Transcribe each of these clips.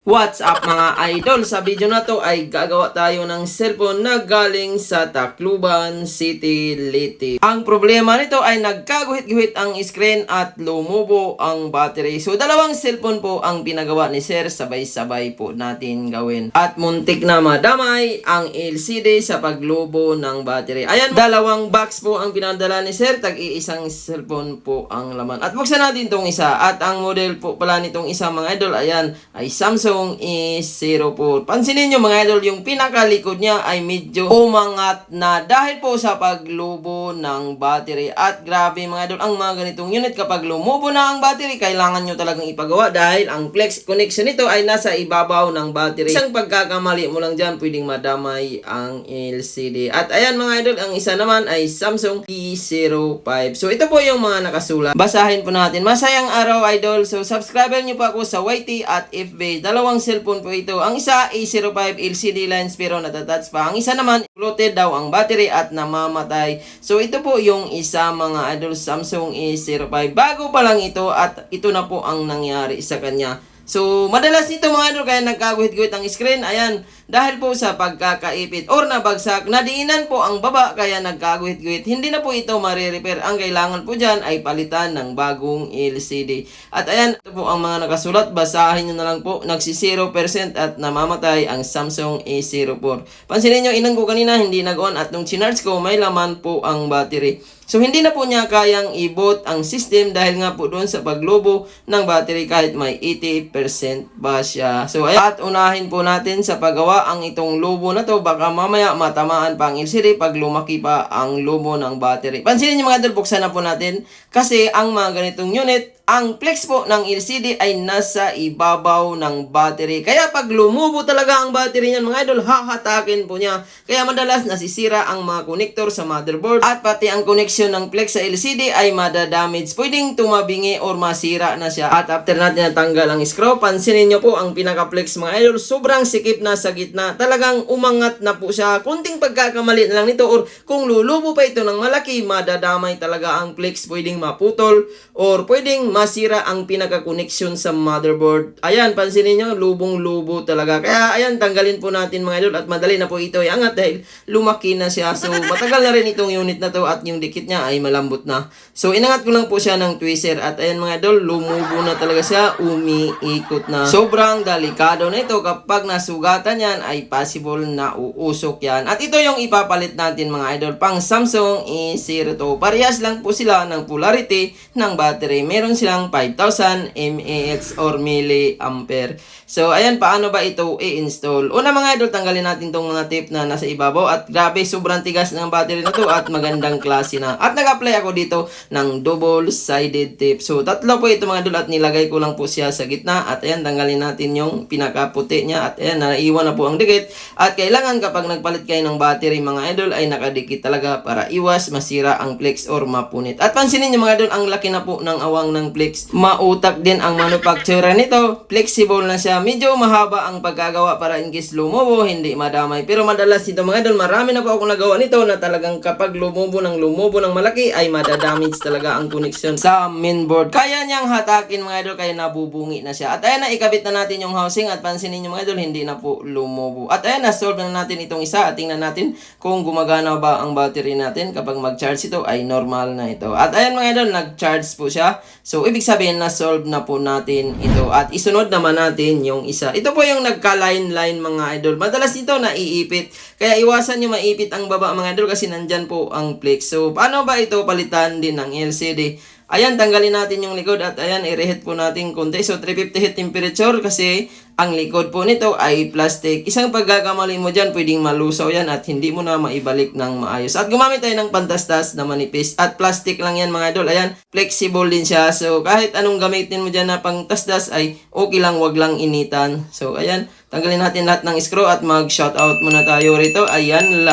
What's up mga idol? Sa video na to ay gagawa tayo ng cellphone na galing sa Tacloban City, Leyte. Ang problema nito ay nagkaguhit-guhit ang screen at lumubo ang battery. So dalawang cellphone po ang pinagawa ni Sir, sabay-sabay po natin gawin. At muntik na madamay ang LCD sa paglubo ng battery. Ayan, dalawang box po ang pinadala ni Sir, tag-iisang cellphone po ang laman. At buksan natin itong isa. At ang model po pala nitong isa mga idol, ayan, ay Samsung E04. Pansinin nyo mga idol, yung pinakalikod niya ay medyo umangat na dahil po sa paglubo ng battery. At grabe mga idol, ang mga ganitong unit kapag lumubo na ang battery, kailangan nyo talagang ipagawa dahil ang flex connection nito ay nasa ibabaw ng battery. Isang pagkakamali mo lang dyan, pwedeng madamay ang LCD. At ayan mga idol, ang isa naman ay Samsung E05. So ito po yung mga nakasulat. Basahin po natin. Masayang araw idol. So subscriber nyo po ako sa YT at FB. Dalawang cellphone po ito. Ang isa A05 LCD lens pero natatouch pa. Ang isa naman floated daw ang battery at namamatay. So ito po yung isa mga idol, Samsung A05. Bago pa lang ito at ito na po ang nangyari sa kanya. So, madalas nito mga idol kaya nagkaguhit-guhit ang screen. Ayan, dahil po sa pagkakaipit or nabagsak, nadiinan po ang baba kaya nagkaguhit-guhit. Hindi na po ito marirepair. Ang kailangan po dyan ay palitan ng bagong LCD. At ayan, ito po ang mga nakasulat. Basahin nyo na lang po. Nagsi 0% at namamatay ang Samsung A04. Pansinin nyo, inang ko kanina hindi nag-on at nung chinarge ko, may laman po ang battery. So, hindi na po niya kayang i-boot ang system dahil nga po doon sa paglobo ng battery kahit may 80% ba siya. So, ayan. At unahin po natin sa paggawa ang itong lobo na to. Baka mamaya matamaan pa ang LCD pag lumaki pa ang lobo ng battery. Pansinin niyo mga idol, buksan na po natin. Kasi ang mga ganitong unit, ang flex po ng LCD ay nasa ibabaw ng battery. Kaya pag lumubo talaga ang battery niyan mga idol, hahatakin po niya. Kaya madalas nasisira ang mga connector sa motherboard at pati ang connection ng flex sa LCD ay madadamage. Pwedeng tumabingi or masira na siya. At after natin natanggal ang screw, pansinin nyo po ang pinaka-flex mga idol. Sobrang sikip na sa gitna. Talagang umangat na po siya. Kunting pagkakamali na lang nito or kung lulubo pa ito ng malaki, madadamay talaga ang flex. Pwedeng maputol or pwedeng masira ang pinaka-connection sa motherboard. Ayan, pansinin nyo, lubong-lubo talaga. Kaya ayan, tanggalin po natin mga idol at madali na po ito iangat dahil lumaki na siya. So, matagal na rin itong unit na to at yung dikit niya ay malambot na. So, inangat ko lang po siya ng tweezer at ayan mga idol, lumubo na talaga siya, umiikot na. Sobrang delikado na ito kapag nasugatan yan ay possible na uusok yan. At ito yung ipapalit natin mga idol, pang Samsung E02. Parehas lang po sila ng polarity ng battery. Meron silang 5,000 mAh or milliampere. So, ayan, paano ba ito i-install? Una mga idol, tanggalin natin tong mga tip na nasa ibabaw at grabe, sobrang tigas ng battery na to at magandang klase na. At nag-apply ako dito ng double-sided tape. So, tatlo po ito mga idol at nilagay ko lang po siya sa gitna. At ayan, tanggalin natin yung pinakaputi niya. At ayan, naiwan na po ang dikit. At kailangan kapag nagpalit kayo ng battery mga idol ay nakadikit talaga para iwas masira ang flex or mapunit. At pansinin nyo mga idol, ang laki na po ng awang ng flex. Mautak din ang manufacturer nito. Flexible na siya. Medyo mahaba ang pagkagawa para in case lumubo, hindi madamay. Pero madalas dito mga idol, marami na po ako nagawa nito na talagang kapag lumubo ng malaki ay madadamage talaga ang connection sa mainboard. Kaya niyang hatakin mga idol, kaya nabubungi na siya. At ayan na, ikabit na natin yung housing at pansinin nyo mga idol, hindi na po lumubo. At ayan, na-solve na natin itong isa at tingnan natin kung gumagana ba ang battery natin. Kapag mag-charge ito ay normal na ito. At ayan mga idol, nag-charge po siya. So, ibig sabihin na-solve na po natin ito. At isunod naman natin yung isa. Ito po yung nagka-line-line mga idol. Madalas ito naiipit. Kaya iwasan nyo maipit ang baba mga idol kasi nandyan po ang flex. So, paano ba ito palitan din ng LCD? Ayan, tanggalin natin yung likod at ayan, i-reheat po natin konti. So, 350 heat temperature kasi ang likod po nito ay plastic. Isang pagkakamali mo dyan, pwedeng malusaw yan at hindi mo na maibalik ng maayos. At gumamit tayo ng pantastas na manipis. At plastic lang yan mga idol. Ayan, flexible din siya. So, kahit anong gamitin mo dyan na pangtastas ay okay lang, wag lang initan. So, ayan, tanggalin natin lahat ng screw at mag-shoutout muna tayo rito. Ayan,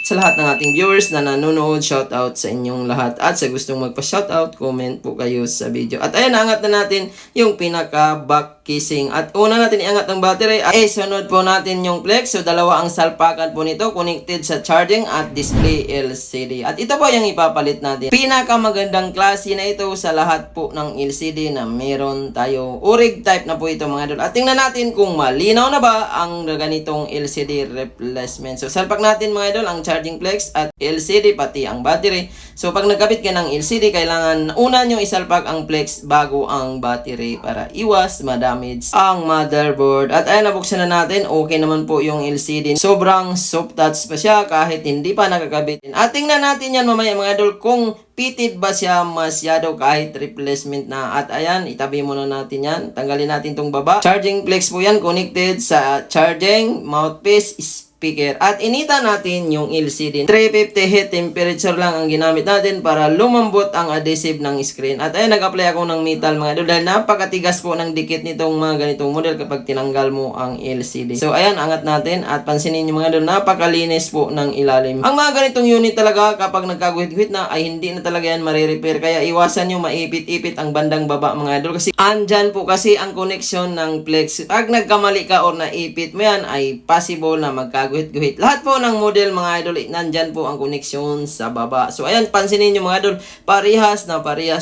sa lahat ng ating viewers na nanonood, shoutout sa inyong lahat. At sa gustong magpa-shoutout, comment po kayo sa video. At ayan, angat na natin yung pinaka-back casing. At una natin iangat ang battery at sunod po natin yung flex. So dalawa ang salpakan po nito, connected sa charging at display LCD. At ito po yung ipapalit natin. Pinakamagandang klase na ito sa lahat po ng LCD na meron tayo. ORIG type na po ito mga idol. At tingnan natin kung malinaw na ba ang ganitong LCD replacement. So salpak natin mga idol ang charging flex at LCD pati ang battery. So pag nagkabit ka ng LCD, kailangan una nyo isalpak ang flex bago ang battery para iwas ma-damage ang motherboard. At ayan, nabuksan na natin. Okay naman po yung LCD. Sobrang soft touch pa siya kahit hindi pa nakakabit. At tingnan natin yan mamaya mga idol kung pitted ba siya masyado kahit replacement na. At ayan, itabi muna natin yan. Tanggalin natin tong baba. Charging flex po yan, connected sa charging mouthpiece speaker. At inita natin yung LCD. 350 heat temperature lang ang ginamit natin para lumambot ang adhesive ng screen. At ayan, nag-apply ako ng metal mga idol dahil napakatigas po ng dikit nitong mga ganitong model kapag tinanggal mo ang LCD. So ayan, angat natin at pansinin nyo mga idol, napakalinis po ng ilalim. Ang mga ganitong unit talaga kapag nagkaguhit-guhit na ay hindi na talaga yan marirepair. Kaya iwasan nyo maipit-ipit ang bandang baba mga idol kasi andyan po kasi ang connection ng flex. Pag nagkamali ka or naipit mo yan ay possible na magkaguhit-guhit. Lahat po ng model mga idol, nandyan po ang connection sa baba. So ayan, pansinin nyo mga idol, parehas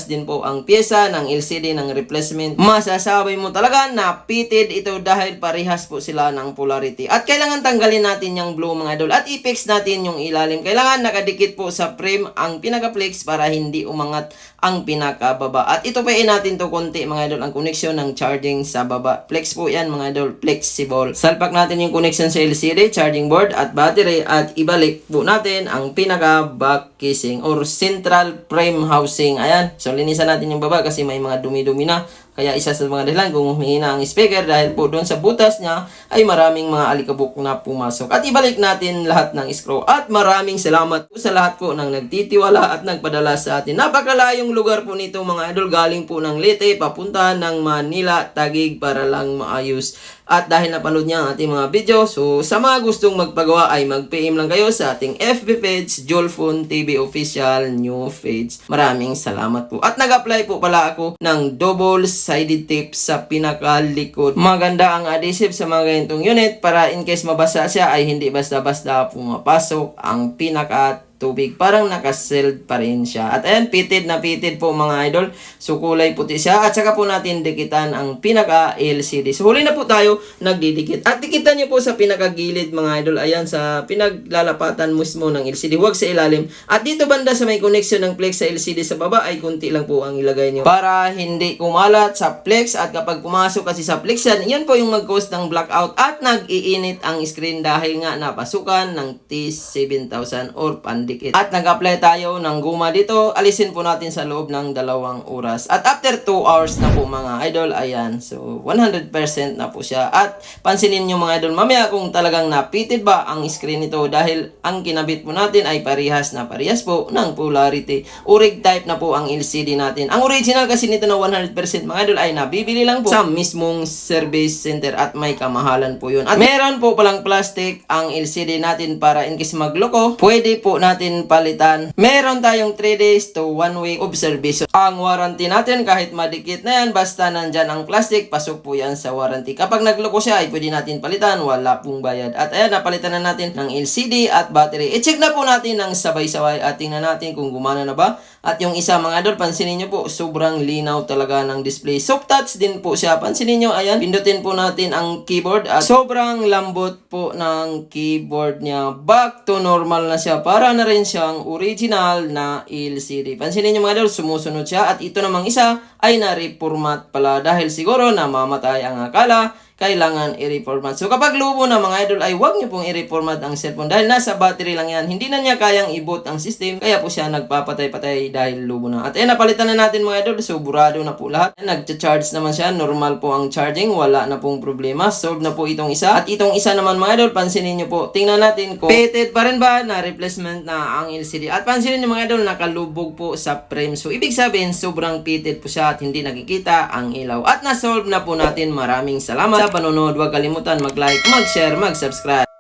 din po ang pyesa ng LCD ng replacement. Masasabi mo talaga na pitted ito dahil parehas po sila ng polarity. At kailangan tanggalin natin yung blue mga idol at i-fix natin yung ilalim. Kailangan nakadikit po sa frame ang pinaka-flex para hindi umangat ang pinakababa. At ito pa natin to konti mga idol, ang connection ng charging sa baba. Flex po yan mga idol, flexible. Salpak natin yung connection sa LCD, charging board at battery at ibalik po natin ang pinaka-back casing or central frame housing. Ayan, so linisan natin yung baba kasi may mga dumi-dumi na. Kaya isa sa mga dahilan kung humihina ang speaker dahil po doon sa butas niya ay maraming mga alikabok na pumasok. At ibalik natin lahat ng screw. At maraming salamat po sa lahat po ng nagtitiwala at nagpadala sa atin. Napakalayong lugar po nito mga idol, galing po ng Leyte papunta ng Manila, Taguig para lang maayos. At dahil napanood niya ang ating mga video, so sa mga gustong magpagawa ay mag-PM lang kayo sa ating FB page, Jolfon TV Official New Page. Maraming salamat po. At nag-apply po pala ako ng double-sided tape sa pinakalikod. Maganda ang adhesive sa mga ganitong unit para in case mabasa siya ay hindi basta-basta pumapasok ang pinaka tubig. Parang nakasealed pa rin siya. At ayan, pitted na pitted po mga idol. So kulay puti siya. At saka po natin dikitan ang pinaka LCD. So huli na po tayo nagdidikit. At dikitan nyo po sa pinakagilid mga idol. Ayan, sa pinaglalapatan mismo ng LCD. Huwag sa ilalim. At dito banda sa may connection ng flex sa LCD sa baba ay kunti lang po ang ilagay nyo. Para hindi kumalat sa flex. At kapag pumasok kasi sa flex yan po yung mag-cause ng blackout. At nag-iinit ang screen dahil nga napasukan ng T7000 or pandikit. At nag-apply tayo ng guma dito. Alisin po natin sa loob ng 2 oras. At after 2 hours na po mga idol, ayan. So 100% na po siya. At pansinin nyo mga idol, mamaya kung talagang napitted ba ang screen nito dahil ang kinabit po natin ay parehas po ng polarity. ORIG type na po ang LCD natin. Ang original kasi nito na 100% mga idol ay nabibili lang po sa mismong service center at may kamahalan po yun. At meron po palang plastic ang LCD natin para in case magloko, pwede po natin palitan. Meron tayong 3 days to 1 week of service. Ang warranty natin kahit madikit na yan, basta nandyan ang plastic, pasok po yan sa warranty. Kapag nagloko siya ay pwede natin palitan, wala pong bayad. At ayan, napalitan na natin ng LCD at battery. I-check na po natin ng sabay-sabay at tingnan natin kung gumana na ba. At yung isa mga idol, pansinin nyo po, sobrang linaw talaga ng display. Soft touch din po siya. Pansinin nyo, ayan, pindutin po natin ang keyboard at sobrang lambot po ng keyboard niya. Back to normal na siya. Para na rin siyang original na LCD. Pansinin nyo mga idol, sumusunod siya. At ito namang isa ay na-reformat pala dahil siguro namamatay ang akala. Kailangan i-reformat. So kapag lubo na mga idol ay huwag nyo pong i-reformat ang cellphone dahil nasa battery lang yan. Hindi na niya kayang i-boot ang system kaya po siya nagpapatay-patay dahil lubo na. At napalitan na natin mga idol. So burado na po lahat. Nag-charge naman siya. Normal po ang charging. Wala na pong problema. Solve na po itong isa. At itong isa naman mga idol, pansinin nyo po. Tingnan natin kung pitted pa rin ba na replacement na ang LCD. At pansinin nyo mga idol, nakalubog po sa frame. So ibig sabihin, sobrang pitted po siya at hindi nakikita ang ilaw. At na-solve na po natin. Maraming salamat sa panonood. Huwag kalimutan mag-like, mag-share, mag-subscribe.